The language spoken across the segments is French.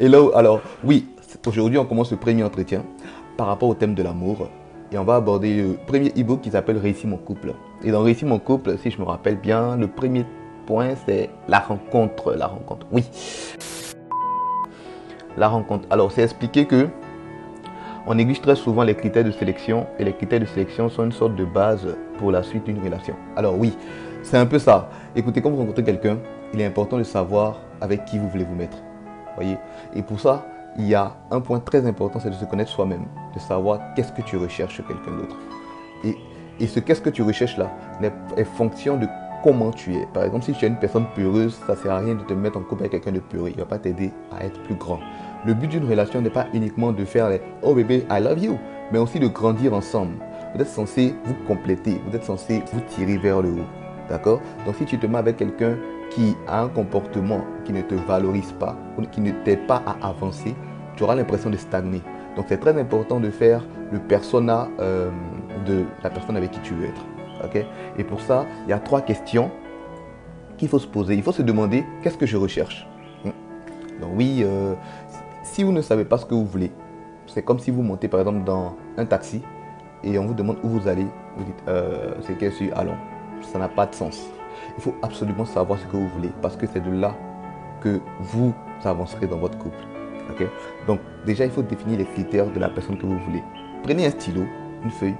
Hello, alors oui, aujourd'hui on commence le premier entretien par rapport au thème de l'amour et on va aborder le premier e-book qui s'appelle Réussir mon couple. Et dans Réussir mon couple, si je me rappelle bien, le premier point c'est la rencontre. La rencontre, oui. La rencontre. Alors c'est expliqué que on néglige très souvent les critères de sélection et les critères de sélection sont une sorte de base pour la suite d'une relation. Alors oui, c'est un peu ça. Écoutez, quand vous rencontrez quelqu'un, il est important de savoir avec qui vous voulez vous mettre. Voyez. Et pour ça, il y a un point très important, c'est de se connaître soi-même, de savoir qu'est-ce que tu recherches chez quelqu'un d'autre. Et ce qu'est-ce que tu recherches là est fonction de comment tu es. Par exemple, si tu es une personne peureuse, ça ne sert à rien de te mettre en couple avec quelqu'un de peureux. Il ne va pas t'aider à être plus grand. Le but d'une relation n'est pas uniquement de faire les « Oh bébé, I love you », mais aussi de grandir ensemble. Vous êtes censé vous compléter, vous êtes censé vous tirer vers le haut. D'accord? Donc si tu te mets avec quelqu'un qui a un comportement qui ne te valorise pas, ou qui ne t'aide pas à avancer, tu auras l'impression de stagner. Donc c'est très important de faire le persona de la personne avec qui tu veux être. Okay? Et pour ça, il y a 3 questions qu'il faut se poser. Il faut se demander, qu'est-ce que je recherche? Donc oui, si vous ne savez pas ce que vous voulez, c'est comme si vous montez par exemple dans un taxi et on vous demande où vous allez, vous dites c'est quel sur allons. Ça n'a pas de sens. Il faut absolument savoir ce que vous voulez parce que c'est de là que vous avancerez dans votre couple. Okay? Donc déjà, il faut définir les critères de la personne que vous voulez. Prenez un stylo, une feuille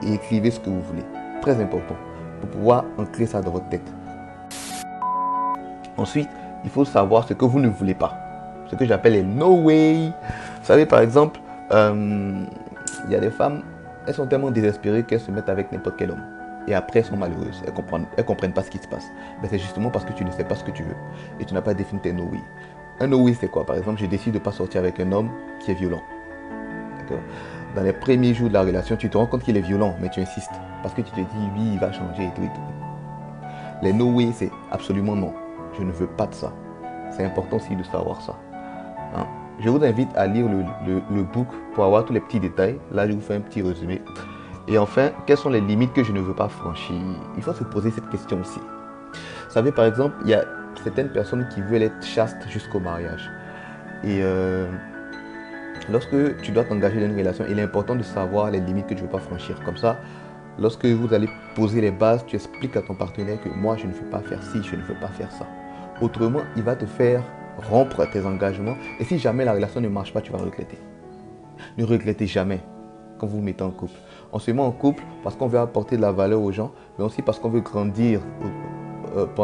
et écrivez ce que vous voulez. Très important pour pouvoir ancrer ça dans votre tête. Ensuite, il faut savoir ce que vous ne voulez pas. Ce que j'appelle les no way. Vous savez, par exemple, il y a des femmes, elles sont tellement désespérées qu'elles se mettent avec n'importe quel homme. Et après, elles sont malheureuses. Elles comprennent pas ce qui se passe. Mais c'est justement parce que tu ne sais pas ce que tu veux. Et tu n'as pas défini tes no way. Un no way, c'est quoi? Par exemple, je décide de ne pas sortir avec un homme qui est violent. Dans les premiers jours de la relation, tu te rends compte qu'il est violent, mais tu insistes. Parce que tu te dis, oui, il va changer et tout et tout. Les no way, c'est absolument non. Je ne veux pas de ça. C'est important aussi de savoir ça. Hein? Je vous invite à lire le book pour avoir tous les petits détails. Là, je vous fais un petit résumé. Et enfin, quelles sont les limites que je ne veux pas franchir? Il faut se poser cette question aussi. Vous savez, par exemple, il y a certaines personnes qui veulent être chastes jusqu'au mariage. Et lorsque tu dois t'engager dans une relation, il est important de savoir les limites que tu ne veux pas franchir. Comme ça, lorsque vous allez poser les bases, tu expliques à ton partenaire que moi, je ne veux pas faire ci, je ne veux pas faire ça. Autrement, il va te faire rompre tes engagements. Et si jamais la relation ne marche pas, tu vas regretter. Ne regrettez jamais quand vous vous mettez en couple. On se met en couple parce qu'on veut apporter de la valeur aux gens, mais aussi parce qu'on veut grandir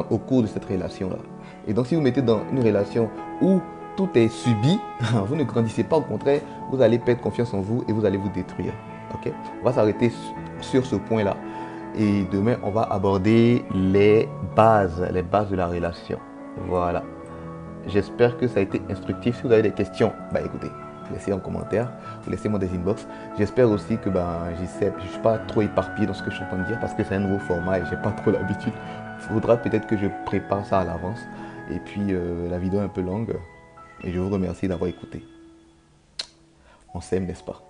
au cours de cette relation-là. Et donc, si vous mettez dans une relation où tout est subi, vous ne grandissez pas, au contraire, vous allez perdre confiance en vous et vous allez vous détruire. Okay? On va s'arrêter sur ce point-là. Et demain, on va aborder les bases de la relation. Voilà. J'espère que ça a été instructif. Si vous avez des questions, écoutez, laissez en commentaire, laissez-moi des inbox. J'espère aussi que je ne suis pas trop éparpillé dans ce que je suis en train de dire parce que c'est un nouveau format et je n'ai pas trop l'habitude. Il faudra peut-être que je prépare ça à l'avance. Et puis, la vidéo est un peu longue. Et je vous remercie d'avoir écouté. On s'aime, n'est-ce pas?